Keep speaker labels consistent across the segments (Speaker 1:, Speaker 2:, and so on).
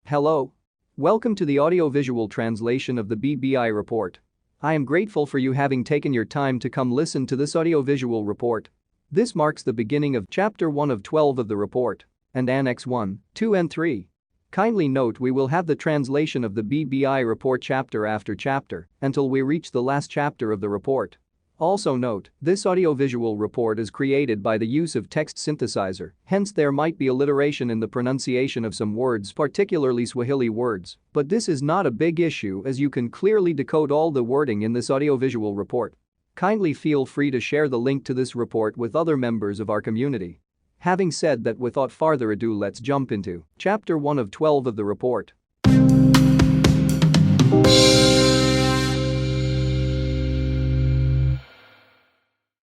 Speaker 1: Hello. Welcome to the audiovisual translation of the BBI report. I am grateful for you having taken your time to come listen to this audiovisual report. This marks the beginning of Chapter 1 of 12 of the report and Annex 1, 2 and 3. Kindly note we will have the translation of the BBI report chapter after chapter until we reach the last chapter of the report. Also note, this audiovisual report is created by the use of text synthesizer, hence there might be alliteration in the pronunciation of some words, particularly Swahili words, but this is not a big issue as you can clearly decode all the wording in this audiovisual report. Kindly feel free to share the link to this report with other members of our community. Having said that, without further ado, let's jump into Chapter 1 of 12 of the report.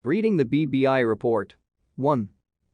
Speaker 1: Reading the BBI report. 1.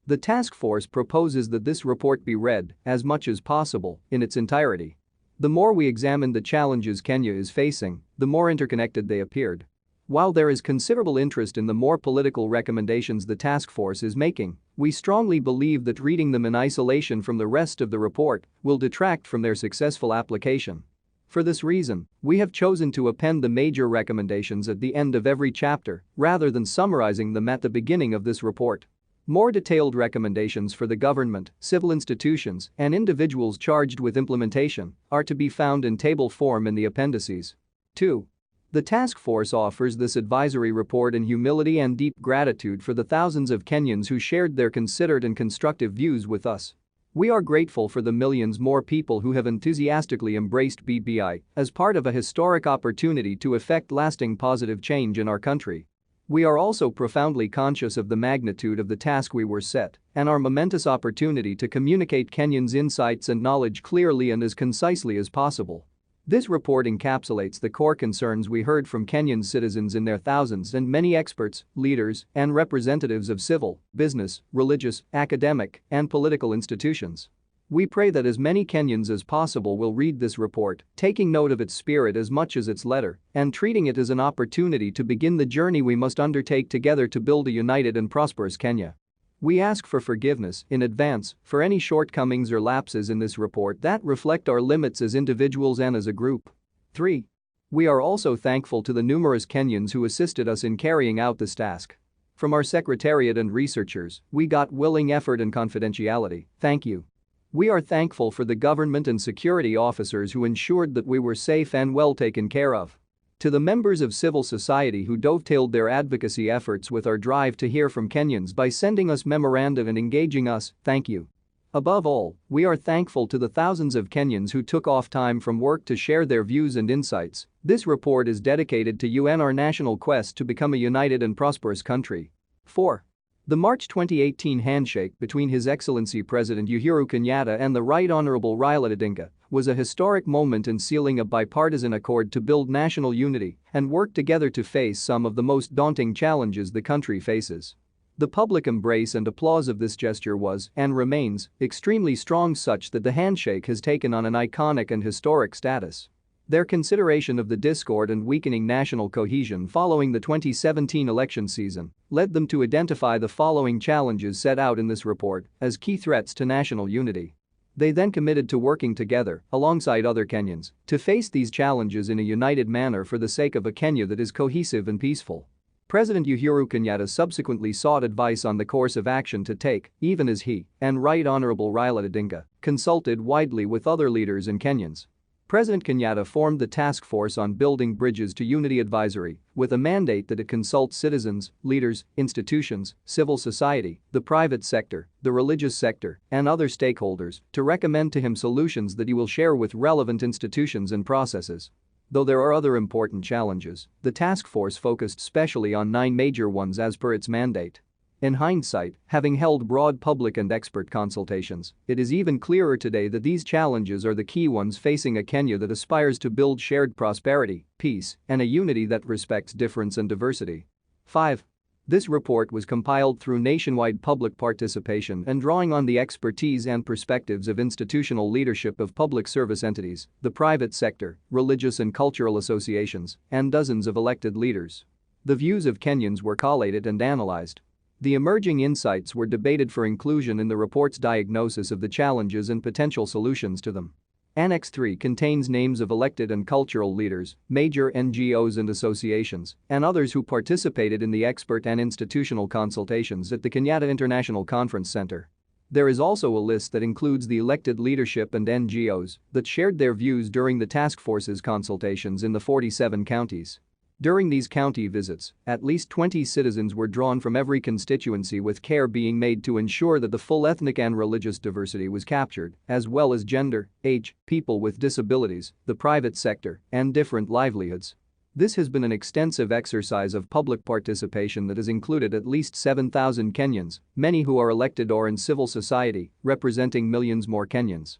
Speaker 1: The task force proposes that this report be read, as much as possible, in its entirety. The more we examine the challenges Kenya is facing, the more interconnected they appeared. While there is considerable interest in the more political recommendations the task force is making, we strongly believe that reading them in isolation from the rest of the report will detract from their successful application. For this reason, we have chosen to append the major recommendations at the end of every chapter rather than summarizing them at the beginning of this report. More detailed recommendations for the government, civil institutions, and individuals charged with implementation are to be found in table form in the appendices. 2. The task force offers this advisory report in humility and deep gratitude for the thousands of Kenyans who shared their considered and constructive views with us. We are grateful for the millions more people who have enthusiastically embraced BBI as part of a historic opportunity to effect lasting positive change in our country. We are also profoundly conscious of the magnitude of the task we were set and our momentous opportunity to communicate Kenyans' insights and knowledge clearly and as concisely as possible. This report encapsulates the core concerns we heard from Kenyan citizens in their thousands and many experts, leaders, and representatives of civil, business, religious, academic, and political institutions. We pray that as many Kenyans as possible will read this report, taking note of its spirit as much as its letter, and treating it as an opportunity to begin the journey we must undertake together to build a united and prosperous Kenya. We ask for forgiveness in advance for any shortcomings or lapses in this report that reflect our limits as individuals and as a group. 3. We are also thankful to the numerous Kenyans who assisted us in carrying out this task. From our secretariat and researchers, we got willing effort and confidentiality. Thank you. We are thankful for the government and security officers who ensured that we were safe and well taken care of. To the members of civil society who dovetailed their advocacy efforts with our drive to hear from Kenyans by sending us memoranda and engaging us, thank you. Above all, we are thankful to the thousands of Kenyans who took off time from work to share their views and insights. This report is dedicated to you and our national quest to become a united and prosperous country. 4. The March 2018 handshake between His Excellency President Uhuru Kenyatta and the Right Honorable Raila Odinga was a historic moment in sealing a bipartisan accord to build national unity and work together to face some of the most daunting challenges the country faces. The public embrace and applause of this gesture was, and remains, extremely strong, such that the handshake has taken on an iconic and historic status. Their consideration of the discord and weakening national cohesion following the 2017 election season led them to identify the following challenges set out in this report as key threats to national unity. They then committed to working together, alongside other Kenyans, to face these challenges in a united manner for the sake of a Kenya that is cohesive and peaceful. President Uhuru Kenyatta subsequently sought advice on the course of action to take, even as he and Right Honorable Raila Odinga consulted widely with other leaders and Kenyans. President Kenyatta formed the Task Force on Building Bridges to Unity Advisory with a mandate that it consults citizens, leaders, institutions, civil society, the private sector, the religious sector, and other stakeholders to recommend to him solutions that he will share with relevant institutions and processes. Though there are other important challenges, the task force focused specially on 9 major ones as per its mandate. In hindsight, having held broad public and expert consultations, it is even clearer today that these challenges are the key ones facing a Kenya that aspires to build shared prosperity, peace, and a unity that respects difference and diversity. 5. This report was compiled through nationwide public participation and drawing on the expertise and perspectives of institutional leadership of public service entities, the private sector, religious and cultural associations, and dozens of elected leaders. The views of Kenyans were collated and analyzed. The emerging insights were debated for inclusion in the report's diagnosis of the challenges and potential solutions to them. Annex 3 contains names of elected and cultural leaders, major NGOs and associations, and others who participated in the expert and institutional consultations at the Kenyatta International Conference Center. There is also a list that includes the elected leadership and NGOs that shared their views during the task force's consultations in the 47 counties. During these county visits, at least 20 citizens were drawn from every constituency, with care being made to ensure that the full ethnic and religious diversity was captured, as well as gender, age, people with disabilities, the private sector, and different livelihoods. This has been an extensive exercise of public participation that has included at least 7,000 Kenyans, many who are elected or in civil society, representing millions more Kenyans.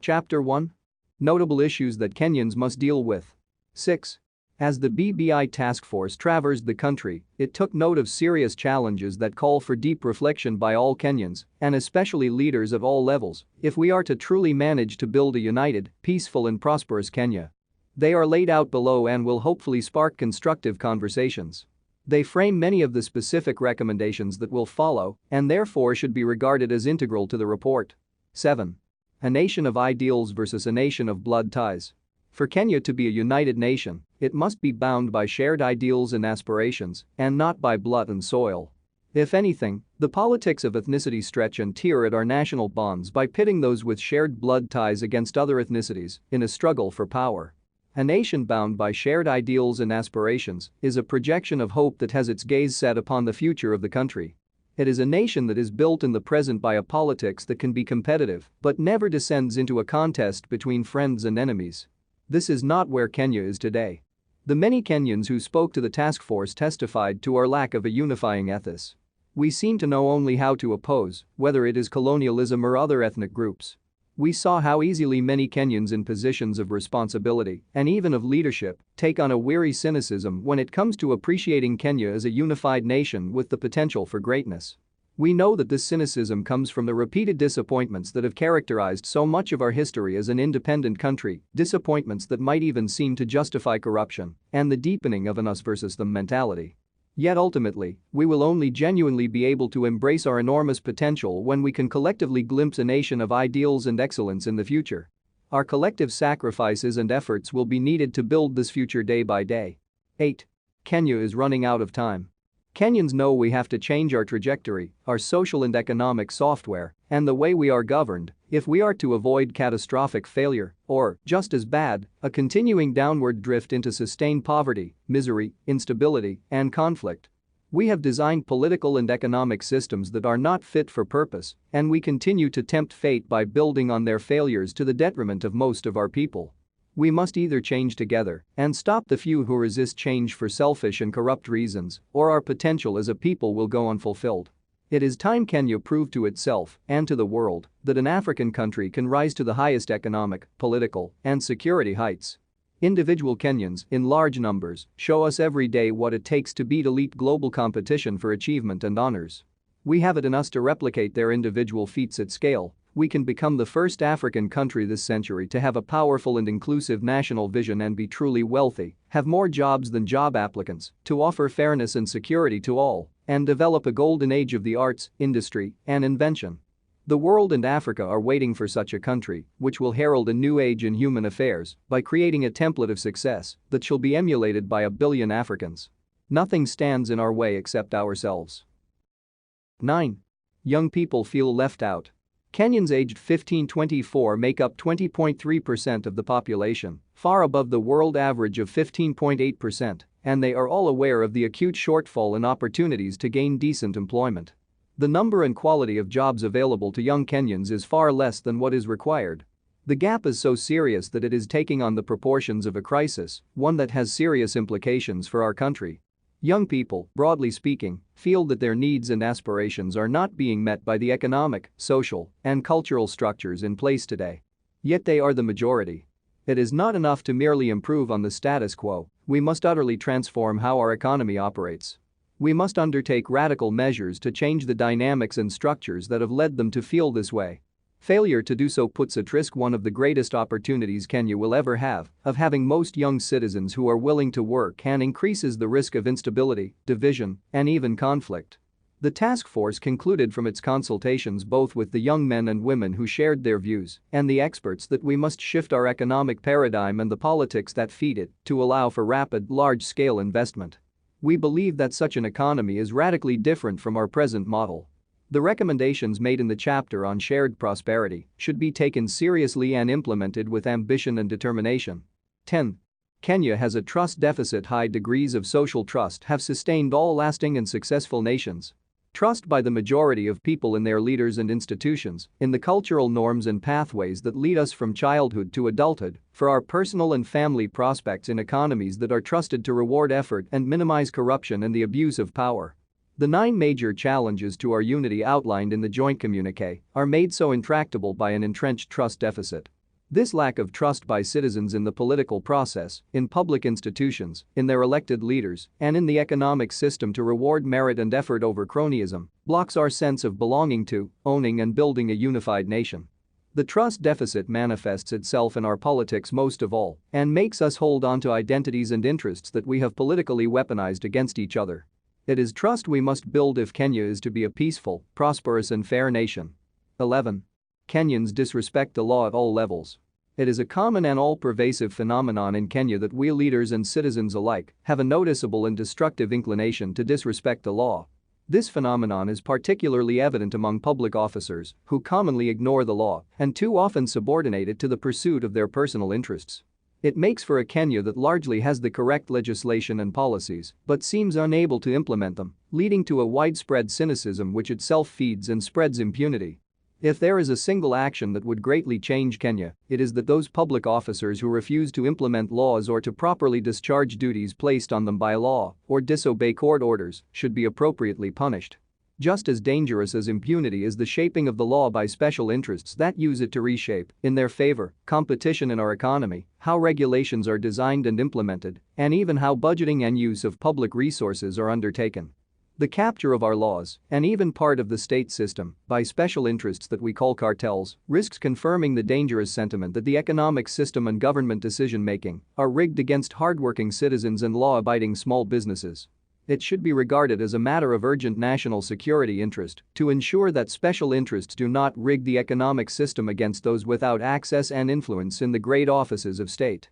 Speaker 1: Chapter 1. Notable issues that Kenyans must deal with. 6. As the BBI task force traversed the country, it took note of serious challenges that call for deep reflection by all Kenyans, and especially leaders of all levels, if we are to truly manage to build a united, peaceful and prosperous Kenya. They are laid out below and will hopefully spark constructive conversations. They frame many of the specific recommendations that will follow and therefore should be regarded as integral to the report. 7. A nation of ideals versus a nation of blood ties. For Kenya to be a united nation, it must be bound by shared ideals and aspirations, and not by blood and soil. If anything, the politics of ethnicity stretch and tear at our national bonds by pitting those with shared blood ties against other ethnicities in a struggle for power. A nation bound by shared ideals and aspirations is a projection of hope that has its gaze set upon the future of the country. It is a nation that is built in the present by a politics that can be competitive but never descends into a contest between friends and enemies. This is not where Kenya is today. The many Kenyans who spoke to the task force testified to our lack of a unifying ethos. We seem to know only how to oppose, whether it is colonialism or other ethnic groups. We saw how easily many Kenyans in positions of responsibility, and even of leadership, take on a weary cynicism when it comes to appreciating Kenya as a unified nation with the potential for greatness. We know that this cynicism comes from the repeated disappointments that have characterized so much of our history as an independent country, disappointments that might even seem to justify corruption, and the deepening of an us versus them mentality. Yet ultimately, we will only genuinely be able to embrace our enormous potential when we can collectively glimpse a nation of ideals and excellence in the future. Our collective sacrifices and efforts will be needed to build this future day by day. 8. Kenya is running out of time. Kenyans know we have to change our trajectory, our social and economic software, and the way we are governed if we are to avoid catastrophic failure or, just as bad, a continuing downward drift into sustained poverty, misery, instability, and conflict. We have designed political and economic systems that are not fit for purpose, and we continue to tempt fate by building on their failures to the detriment of most of our people. We must either change together and stop the few who resist change for selfish and corrupt reasons, or our potential as a people will go unfulfilled. It is time Kenya proved to itself and to the world that an African country can rise to the highest economic, political, and security heights. Individual Kenyans, in large numbers, show us every day what it takes to beat elite global competition for achievement and honors. We have it in us to replicate their individual feats at scale. We can become the first African country this century to have a powerful and inclusive national vision and be truly wealthy, have more jobs than job applicants, to offer fairness and security to all, and develop a golden age of the arts, industry, and invention. The world and Africa are waiting for such a country, which will herald a new age in human affairs by creating a template of success that shall be emulated by 1 billion Africans. Nothing stands in our way except ourselves. 9. Young people feel left out. Kenyans aged 15-24 make up 20.3% of the population, far above the world average of 15.8%, and they are all aware of the acute shortfall in opportunities to gain decent employment. The number and quality of jobs available to young Kenyans is far less than what is required. The gap is so serious that it is taking on the proportions of a crisis, one that has serious implications for our country. Young people, broadly speaking, feel that their needs and aspirations are not being met by the economic, social, and cultural structures in place today. Yet they are the majority. It is not enough to merely improve on the status quo, we must utterly transform how our economy operates. We must undertake radical measures to change the dynamics and structures that have led them to feel this way. Failure to do so puts at risk one of the greatest opportunities Kenya will ever have of having most young citizens who are willing to work, and increases the risk of instability, division, and even conflict. The task force concluded from its consultations both with the young men and women who shared their views and the experts that we must shift our economic paradigm and the politics that feed it to allow for rapid, large-scale investment. We believe that such an economy is radically different from our present model. The recommendations made in the chapter on shared prosperity should be taken seriously and implemented with ambition and determination. 10. Kenya has a trust deficit. High degrees of social trust have sustained all lasting and successful nations. Trust by the majority of people in their leaders and institutions, in the cultural norms and pathways that lead us from childhood to adulthood, for our personal and family prospects in economies that are trusted to reward effort and minimize corruption and the abuse of power. The 9 major challenges to our unity outlined in the joint communiqué are made so intractable by an entrenched trust deficit. This lack of trust by citizens in the political process, in public institutions, in their elected leaders, and in the economic system to reward merit and effort over cronyism, blocks our sense of belonging to, owning and building a unified nation. The trust deficit manifests itself in our politics most of all and makes us hold on to identities and interests that we have politically weaponized against each other. It is trust we must build if Kenya is to be a peaceful, prosperous and fair nation. 11. Kenyans disrespect the law at all levels. It is a common and all-pervasive phenomenon in Kenya that we leaders and citizens alike have a noticeable and destructive inclination to disrespect the law. This phenomenon is particularly evident among public officers who commonly ignore the law and too often subordinate it to the pursuit of their personal interests. It makes for a Kenya that largely has the correct legislation and policies but seems unable to implement them, leading to a widespread cynicism which itself feeds and spreads impunity. If there is a single action that would greatly change Kenya, it is that those public officers who refuse to implement laws or to properly discharge duties placed on them by law or disobey court orders should be appropriately punished. Just as dangerous as impunity is the shaping of the law by special interests that use it to reshape, in their favor, competition in our economy, how regulations are designed and implemented, and even how budgeting and use of public resources are undertaken. The capture of our laws, and even part of the state system, by special interests that we call cartels, risks confirming the dangerous sentiment that the economic system and government decision-making are rigged against hardworking citizens and law-abiding small businesses. It should be regarded as a matter of urgent national security interest to ensure that special interests do not rig the economic system against those without access and influence in the great offices of state.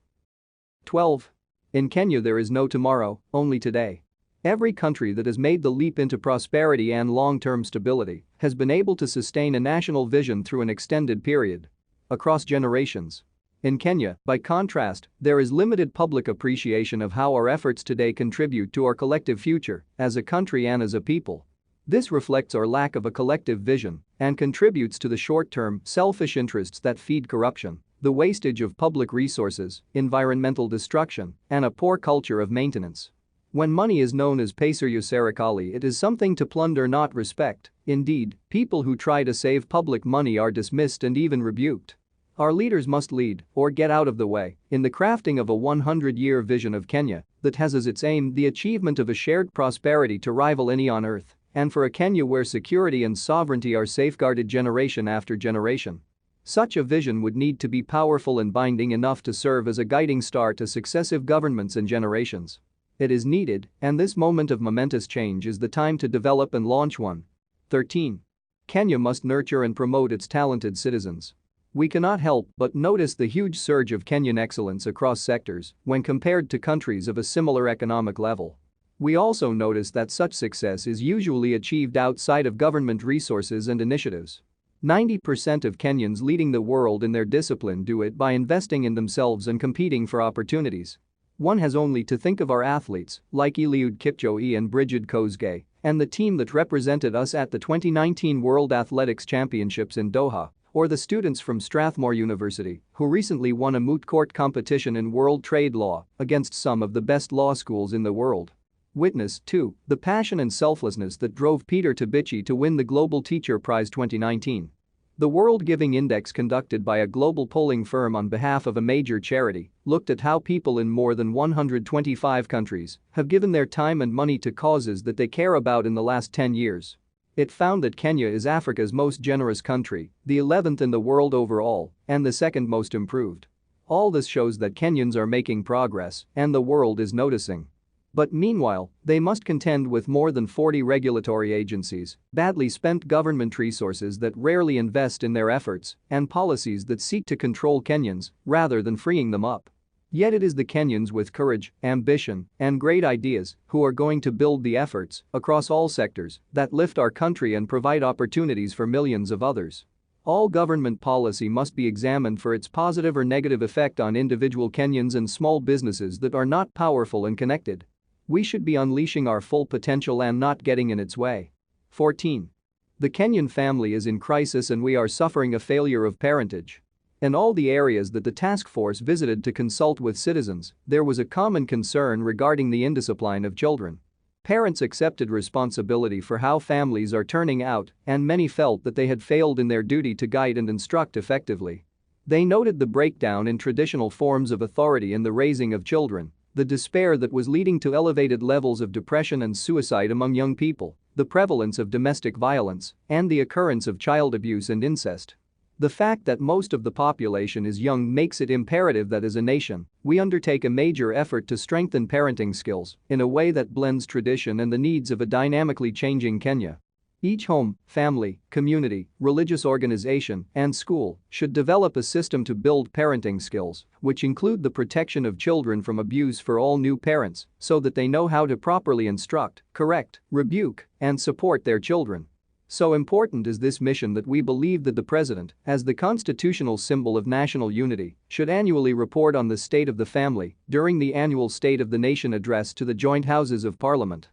Speaker 1: 12. In Kenya there is no tomorrow, only today. Every country that has made the leap into prosperity and long-term stability has been able to sustain a national vision through an extended period. Across generations. In Kenya, by contrast, there is limited public appreciation of how our efforts today contribute to our collective future as a country and as a people. This reflects our lack of a collective vision and contributes to the short-term, selfish interests that feed corruption, the wastage of public resources, environmental destruction, and a poor culture of maintenance. When money is known as pesa ya serikali, it is something to plunder, not respect. Indeed, people who try to save public money are dismissed and even rebuked. Our leaders must lead, or get out of the way, in the crafting of a 100-year vision of Kenya that has as its aim the achievement of a shared prosperity to rival any on earth, and for a Kenya where security and sovereignty are safeguarded generation after generation. Such a vision would need to be powerful and binding enough to serve as a guiding star to successive governments and generations. It is needed, and this moment of momentous change is the time to develop and launch one. 13. Kenya must nurture and promote its talented citizens. We cannot help but notice the huge surge of Kenyan excellence across sectors when compared to countries of a similar economic level. We also notice that such success is usually achieved outside of government resources and initiatives. 90% of Kenyans leading the world in their discipline do it by investing in themselves and competing for opportunities. One has only to think of our athletes like Eliud Kipchoge and Brigid Kosgei and the team that represented us at the 2019 World Athletics Championships in Doha, or the students from Strathmore University who recently won a moot court competition in world trade law against some of the best law schools in the world. Witness, too, the passion and selflessness that drove Peter Tabichi to win the Global Teacher Prize 2019. The World Giving Index, conducted by a global polling firm on behalf of a major charity, looked at how people in more than 125 countries have given their time and money to causes that they care about in the last 10 years. It found that Kenya is Africa's most generous country, the 11th in the world overall, and the second most improved. All this shows that Kenyans are making progress and the world is noticing. But meanwhile, they must contend with more than 40 regulatory agencies, badly spent government resources that rarely invest in their efforts, and policies that seek to control Kenyans rather than freeing them up. Yet it is the Kenyans with courage, ambition, and great ideas who are going to build the efforts across all sectors that lift our country and provide opportunities for millions of others. All government policy must be examined for its positive or negative effect on individual Kenyans and small businesses that are not powerful and connected. We should be unleashing our full potential and not getting in its way. 14. The Kenyan family is in crisis and we are suffering a failure of parentage. In all the areas that the task force visited to consult with citizens, there was a common concern regarding the indiscipline of children. Parents accepted responsibility for how families are turning out, and many felt that they had failed in their duty to guide and instruct effectively. They noted the breakdown in traditional forms of authority in the raising of children, the despair that was leading to elevated levels of depression and suicide among young people, the prevalence of domestic violence, and the occurrence of child abuse and incest. The fact that most of the population is young makes it imperative that as a nation, we undertake a major effort to strengthen parenting skills in a way that blends tradition and the needs of a dynamically changing Kenya. Each home, family, community, religious organization, and school should develop a system to build parenting skills, which include the protection of children from abuse for all new parents, so that they know how to properly instruct, correct, rebuke, and support their children. So important is this mission that we believe that the President, as the constitutional symbol of national unity, should annually report on the state of the family during the annual State of the Nation address to the joint houses of Parliament.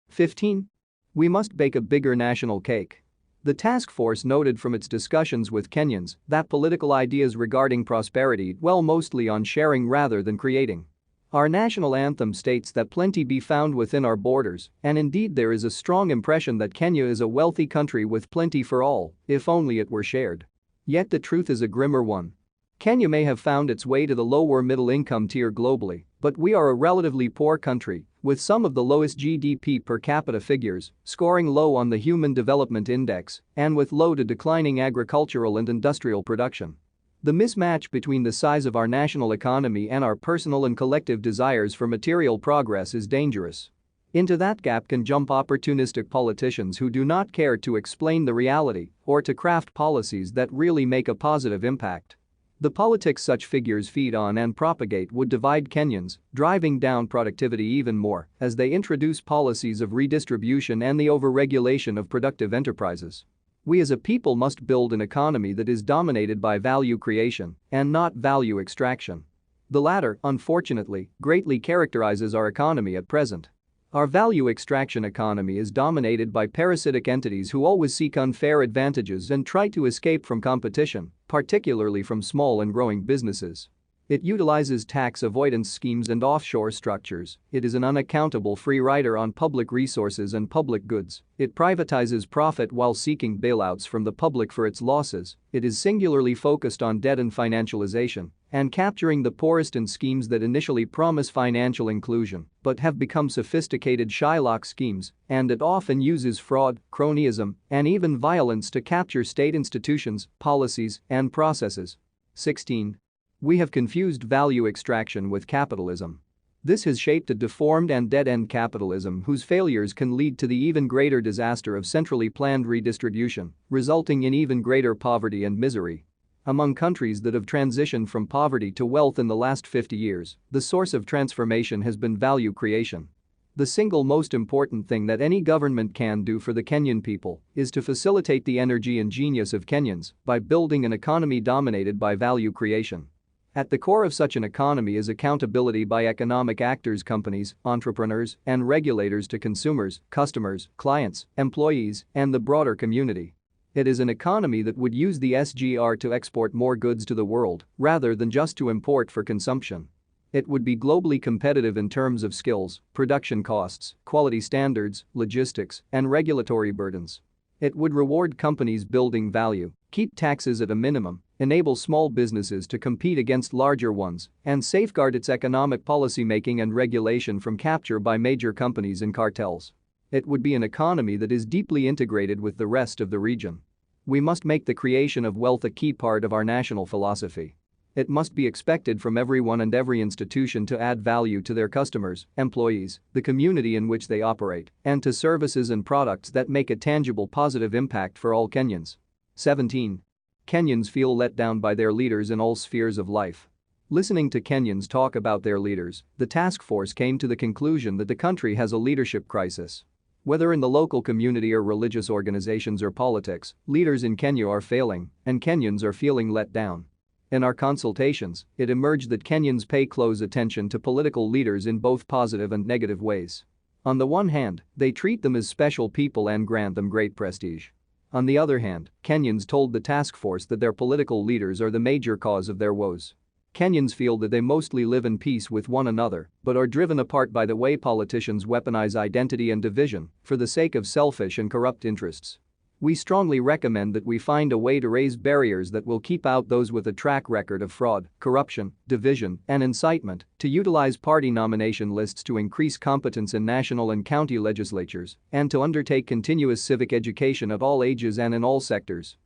Speaker 1: 15. We must bake a bigger national cake. The task force noted from its discussions with Kenyans that political ideas regarding prosperity dwell mostly on sharing rather than creating. Our national anthem states that plenty be found within our borders, and indeed there is a strong impression that Kenya is a wealthy country with plenty for all, if only it were shared. Yet the truth is a grimmer one. Kenya may have found its way to the lower middle income tier globally, but we are a relatively poor country, with some of the lowest GDP per capita figures, scoring low on the Human Development Index, and with low to declining agricultural and industrial production. The mismatch between the size of our national economy and our personal and collective desires for material progress is dangerous. Into that gap can jump opportunistic politicians who do not care to explain the reality or to craft policies that really make a positive impact. The politics such figures feed on and propagate would divide Kenyans, driving down productivity even more as they introduce policies of redistribution and the overregulation of productive enterprises. We as a people must build an economy that is dominated by value creation and not value extraction. The latter, unfortunately, greatly characterizes our economy at present. Our value extraction economy is dominated by parasitic entities who always seek unfair advantages and try to escape from competition, particularly from small and growing businesses. It utilizes tax avoidance schemes and offshore structures. It is an unaccountable free rider on public resources and public goods. It privatizes profit while seeking bailouts from the public for its losses. It is singularly focused on debt and financialization and capturing the poorest in schemes that initially promise financial inclusion but have become sophisticated Shylock schemes, and it often uses fraud, cronyism, and even violence to capture state institutions, policies, and processes. 16. We have confused value extraction with capitalism. This has shaped a deformed and dead-end capitalism whose failures can lead to the even greater disaster of centrally planned redistribution, resulting in even greater poverty and misery. Among countries that have transitioned from poverty to wealth in the last 50 years, the source of transformation has been value creation. The single most important thing that any government can do for the Kenyan people is to facilitate the energy and genius of Kenyans by building an economy dominated by value creation. At the core of such an economy is accountability by economic actors, companies, entrepreneurs, and regulators to consumers, customers, clients, employees, and the broader community. It is an economy that would use the SGR to export more goods to the world rather than just to import for consumption. It would be globally competitive in terms of skills, production costs, quality standards, logistics, and regulatory burdens. It would reward companies building value, keep taxes at a minimum, enable small businesses to compete against larger ones, and safeguard its economic policymaking and regulation from capture by major companies and cartels. It would be an economy that is deeply integrated with the rest of the region. We must make the creation of wealth a key part of our national philosophy. It must be expected from everyone and every institution to add value to their customers, employees, the community in which they operate, and to services and products that make a tangible positive impact for all Kenyans. 17. Kenyans feel let down by their leaders in all spheres of life. Listening to Kenyans talk about their leaders, the task force came to the conclusion that the country has a leadership crisis. Whether in the local community or religious organizations or politics, leaders in Kenya are failing, and Kenyans are feeling let down. In our consultations, it emerged that Kenyans pay close attention to political leaders in both positive and negative ways. On the one hand, they treat them as special people and grant them great prestige. On the other hand, Kenyans told the task force that their political leaders are the major cause of their woes. Kenyans feel that they mostly live in peace with one another, but are driven apart by the way politicians weaponize identity and division for the sake of selfish and corrupt interests. We strongly recommend that we find a way to raise barriers that will keep out those with a track record of fraud, corruption, division, and incitement, to utilize party nomination lists to increase competence in national and county legislatures, and to undertake continuous civic education at all ages and in all sectors.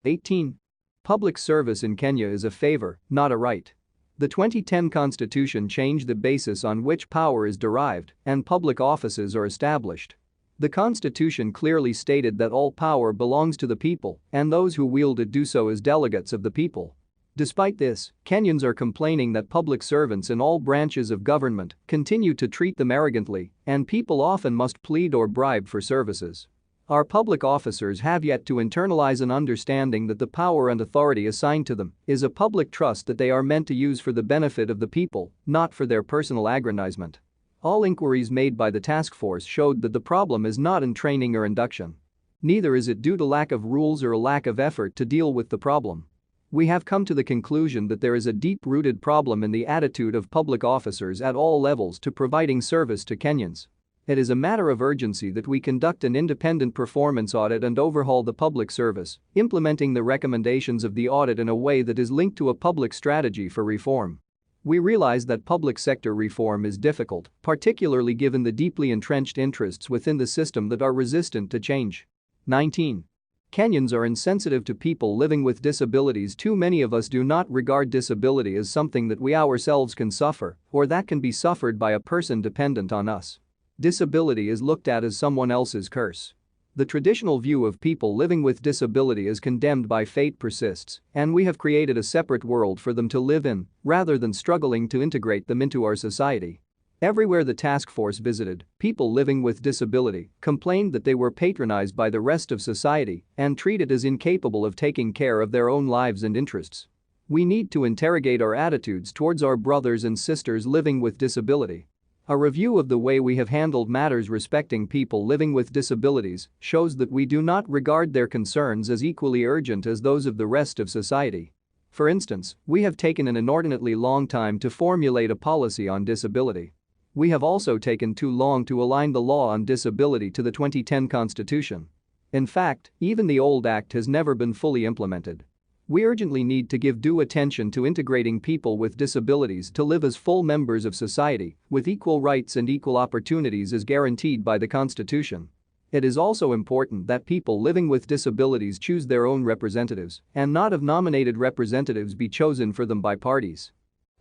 Speaker 1: 18. Public service in Kenya is a favor, not a right. The 2010 Constitution changed the basis on which power is derived and public offices are established. The Constitution clearly stated that all power belongs to the people and those who wield it do so as delegates of the people. Despite this, Kenyans are complaining that public servants in all branches of government continue to treat them arrogantly, and people often must plead or bribe for services. Our public officers have yet to internalize an understanding that the power and authority assigned to them is a public trust that they are meant to use for the benefit of the people, not for their personal aggrandizement. All inquiries made by the task force showed that the problem is not in training or induction. Neither is it due to lack of rules or a lack of effort to deal with the problem. We have come to the conclusion that there is a deep-rooted problem in the attitude of public officers at all levels to providing service to Kenyans. It is a matter of urgency that we conduct an independent performance audit and overhaul the public service, implementing the recommendations of the audit in a way that is linked to a public strategy for reform. We realize that public sector reform is difficult, particularly given the deeply entrenched interests within the system that are resistant to change. 19. Kenyans are insensitive to people living with disabilities. Too many of us do not regard disability as something that we ourselves can suffer or that can be suffered by a person dependent on us. Disability is looked at as someone else's curse. The traditional view of people living with disability as condemned by fate persists, and we have created a separate world for them to live in, rather than struggling to integrate them into our society. Everywhere the task force visited, people living with disability complained that they were patronized by the rest of society and treated as incapable of taking care of their own lives and interests. We need to interrogate our attitudes towards our brothers and sisters living with disability. A review of the way we have handled matters respecting people living with disabilities shows that we do not regard their concerns as equally urgent as those of the rest of society. For instance, we have taken an inordinately long time to formulate a policy on disability. We have also taken too long to align the law on disability to the 2010 Constitution. In fact, even the old act has never been fully implemented. We urgently need to give due attention to integrating people with disabilities to live as full members of society, with equal rights and equal opportunities as guaranteed by the Constitution. It is also important that people living with disabilities choose their own representatives and not have nominated representatives be chosen for them by parties.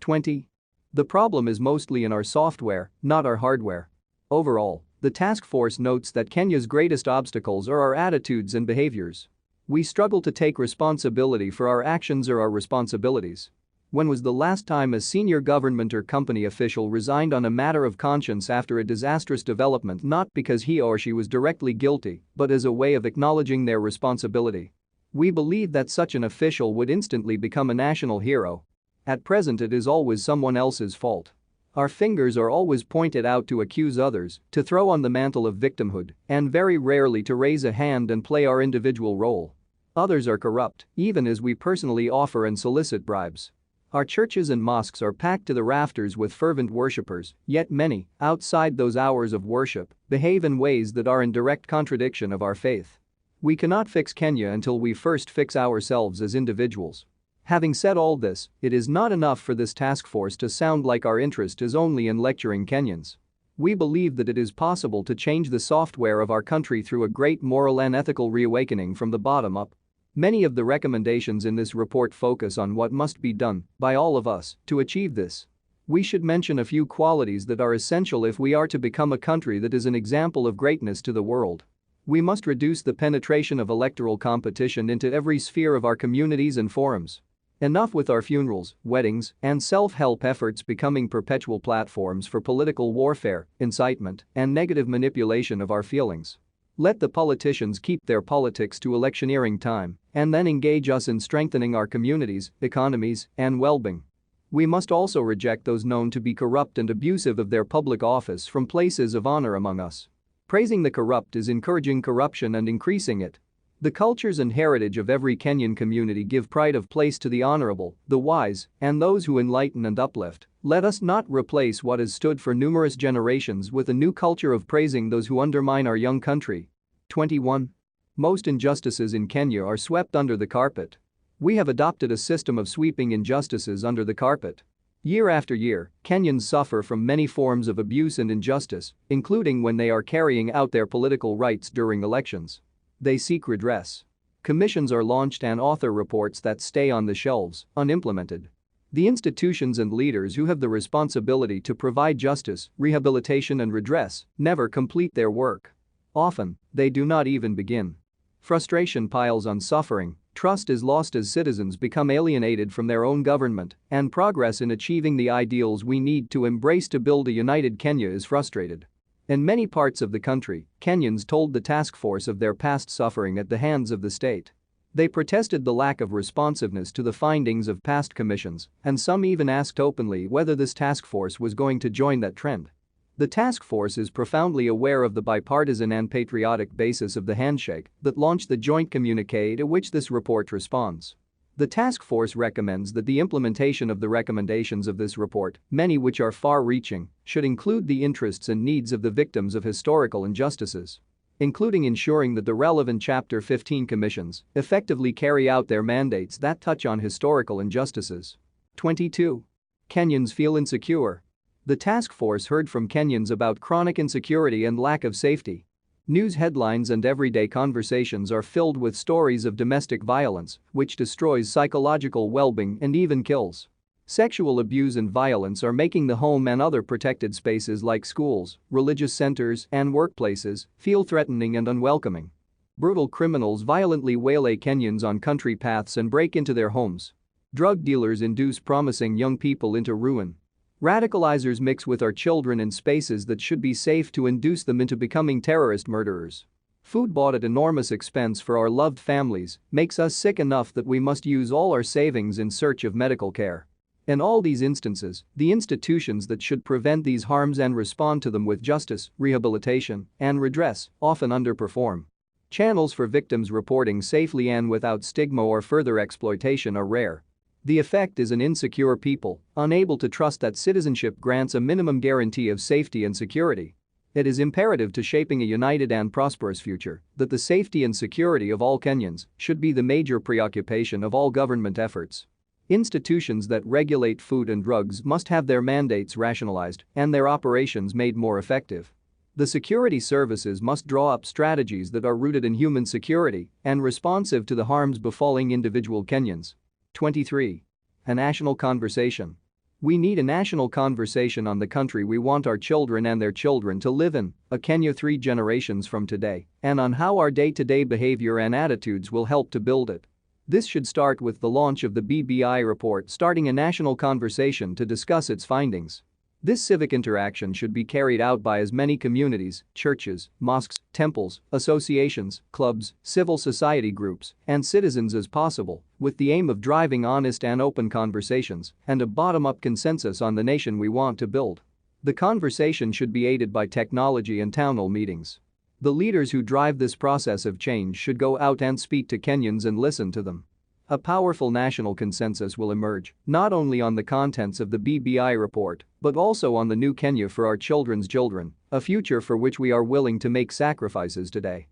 Speaker 1: 20. The problem is mostly in our software, not our hardware. Overall, the task force notes that Kenya's greatest obstacles are our attitudes and behaviors. We struggle to take responsibility for our actions or our responsibilities. When was the last time a senior government or company official resigned on a matter of conscience after a disastrous development, not because he or she was directly guilty, but as a way of acknowledging their responsibility? We believe that such an official would instantly become a national hero. At present, it is always someone else's fault. Our fingers are always pointed out to accuse others, to throw on the mantle of victimhood, and very rarely to raise a hand and play our individual role. Others are corrupt, even as we personally offer and solicit bribes. Our churches and mosques are packed to the rafters with fervent worshippers, yet many, outside those hours of worship, behave in ways that are in direct contradiction of our faith. We cannot fix Kenya until we first fix ourselves as individuals. Having said all this, it is not enough for this task force to sound like our interest is only in lecturing Kenyans. We believe that it is possible to change the software of our country through a great moral and ethical reawakening from the bottom up. Many of the recommendations in this report focus on what must be done by all of us to achieve this. We should mention a few qualities that are essential if we are to become a country that is an example of greatness to the world. We must reduce the penetration of electoral competition into every sphere of our communities and forums. Enough with our funerals, weddings, and self-help efforts becoming perpetual platforms for political warfare, incitement, and negative manipulation of our feelings. Let the politicians keep their politics to electioneering time and then engage us in strengthening our communities, economies, and well-being. We must also reject those known to be corrupt and abusive of their public office from places of honor among us. Praising the corrupt is encouraging corruption and increasing it. The cultures and heritage of every Kenyan community give pride of place to the honorable, the wise, and those who enlighten and uplift. Let us not replace what has stood for numerous generations with a new culture of praising those who undermine our young country. 21. Most injustices in Kenya are swept under the carpet. We have adopted a system of sweeping injustices under the carpet. Year after year, Kenyans suffer from many forms of abuse and injustice, including when they are carrying out their political rights during elections. They seek redress. Commissions are launched and author reports that stay on the shelves, unimplemented. The institutions and leaders who have the responsibility to provide justice, rehabilitation and redress never complete their work. Often, they do not even begin. Frustration piles on suffering, trust is lost as citizens become alienated from their own government, and progress in achieving the ideals we need to embrace to build a united Kenya is frustrated. In many parts of the country, Kenyans told the task force of their past suffering at the hands of the state. They protested the lack of responsiveness to the findings of past commissions, and some even asked openly whether this task force was going to join that trend. The task force is profoundly aware of the bipartisan and patriotic basis of the handshake that launched the joint communiqué to which this report responds. The task force recommends that the implementation of the recommendations of this report, many which are far-reaching, should include the interests and needs of the victims of historical injustices, including ensuring that the relevant Chapter 15 commissions effectively carry out their mandates that touch on historical injustices. 22. Kenyans feel insecure. The task force heard from Kenyans about chronic insecurity and lack of safety. News headlines and everyday conversations are filled with stories of domestic violence, which destroys psychological well-being and even kills. Sexual abuse and violence are making the home and other protected spaces like schools, religious centers, and workplaces feel threatening and unwelcoming. Brutal criminals violently waylay Kenyans on country paths and break into their homes. Drug dealers induce promising young people into ruin. Radicalizers mix with our children in spaces that should be safe to induce them into becoming terrorist murderers. Food bought at enormous expense for our loved families makes us sick enough that we must use all our savings in search of medical care. In all these instances, the institutions that should prevent these harms and respond to them with justice, rehabilitation, and redress often underperform. Channels for victims reporting safely and without stigma or further exploitation are rare. The effect is an insecure people, unable to trust that citizenship grants a minimum guarantee of safety and security. It is imperative to shaping a united and prosperous future that the safety and security of all Kenyans should be the major preoccupation of all government efforts. Institutions that regulate food and drugs must have their mandates rationalized and their operations made more effective. The security services must draw up strategies that are rooted in human security and responsive to the harms befalling individual Kenyans. 23. A national conversation. We need a national conversation on the country we want our children and their children to live in, a Kenya 3 generations from today, and on how our day-to-day behavior and attitudes will help to build it. This should start with the launch of the BBI Report, starting a national conversation to discuss its findings. This civic interaction should be carried out by as many communities, churches, mosques, temples, associations, clubs, civil society groups, and citizens as possible, with the aim of driving honest and open conversations and a bottom-up consensus on the nation we want to build. The conversation should be aided by technology and town hall meetings. The leaders who drive this process of change should go out and speak to Kenyans and listen to them. A powerful national consensus will emerge, not only on the contents of the BBI report, but also on the new Kenya for our children's children, a future for which we are willing to make sacrifices today.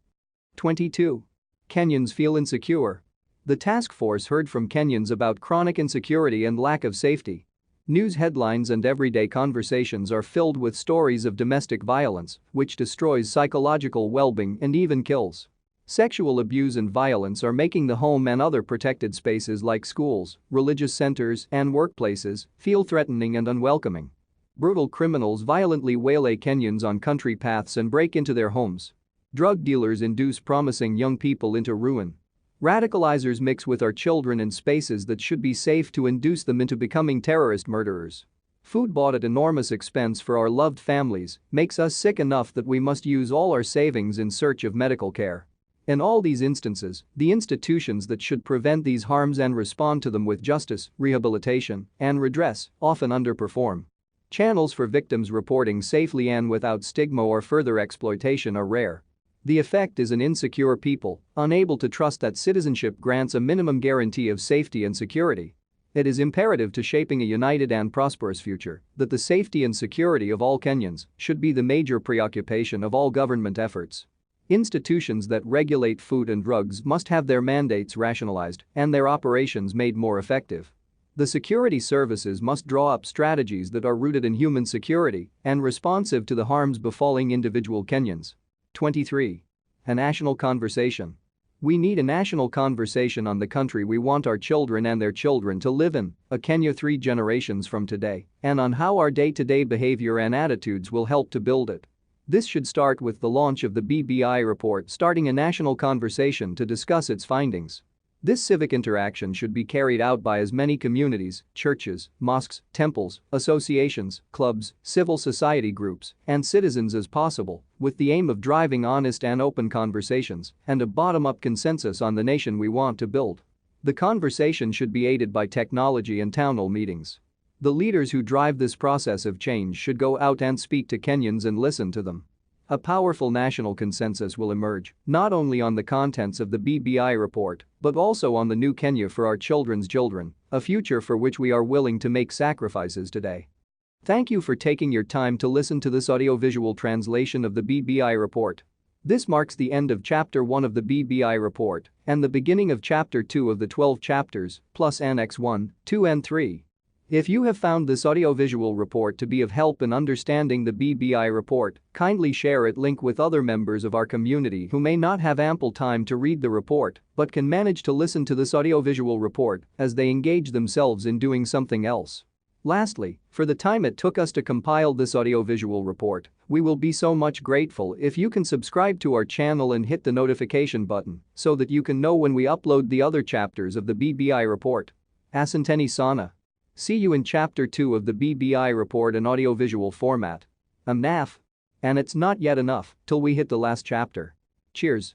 Speaker 1: 22. Kenyans feel insecure. The task force heard from Kenyans about chronic insecurity and lack of safety. News headlines and everyday conversations are filled with stories of domestic violence, which destroys psychological well-being and even kills. Sexual abuse and violence are making the home and other protected spaces like schools, religious centers, and workplaces feel threatening and unwelcoming. Brutal criminals violently waylay Kenyans on country paths and break into their homes. Drug dealers induce promising young people into ruin. Radicalizers mix with our children in spaces that should be safe to induce them into becoming terrorist murderers. Food bought at enormous expense for our loved families makes us sick enough that we must use all our savings in search of medical care. In all these instances, the institutions that should prevent these harms and respond to them with justice, rehabilitation, and redress often underperform. Channels for victims reporting safely and without stigma or further exploitation are rare. The effect is an insecure people, unable to trust that citizenship grants a minimum guarantee of safety and security. It is imperative to shaping a united and prosperous future that the safety and security of all Kenyans should be the major preoccupation of all government efforts. Institutions that regulate food and drugs must have their mandates rationalized and their operations made more effective. The security services must draw up strategies that are rooted in human security and responsive to the harms befalling individual Kenyans. 23. A national conversation. We need a national conversation on the country we want our children and their children to live in, a Kenya 3 generations from today, and on how our day-to-day behavior and attitudes will help to build it. This should start with the launch of the BBI report, starting a national conversation to discuss its findings. This civic interaction should be carried out by as many communities, churches, mosques, temples, associations, clubs, civil society groups, and citizens as possible, with the aim of driving honest and open conversations and a bottom-up consensus on the nation we want to build. The conversation should be aided by technology and town hall meetings. The leaders who drive this process of change should go out and speak to Kenyans and listen to them. A powerful national consensus will emerge, not only on the contents of the BBI report, but also on the new Kenya for our children's children, a future for which we are willing to make sacrifices today. Thank you for taking your time to listen to this audiovisual translation of the BBI report. This marks the end of Chapter 1 of the BBI report and the beginning of Chapter 2 of the 12 chapters, plus Annex 1, 2 and 3. If you have found this audiovisual report to be of help in understanding the BBI report, kindly share it link with other members of our community who may not have ample time to read the report but can manage to listen to this audiovisual report as they engage themselves in doing something else. Lastly, for the time it took us to compile this audiovisual report, we will be so much grateful if you can subscribe to our channel and hit the notification button so that you can know when we upload the other chapters of the BBI report. Asanteni sana. See you in Chapter 2 of the BBI Report in Audiovisual Format. I'm Naf. And it's not yet enough till we hit the last chapter. Cheers.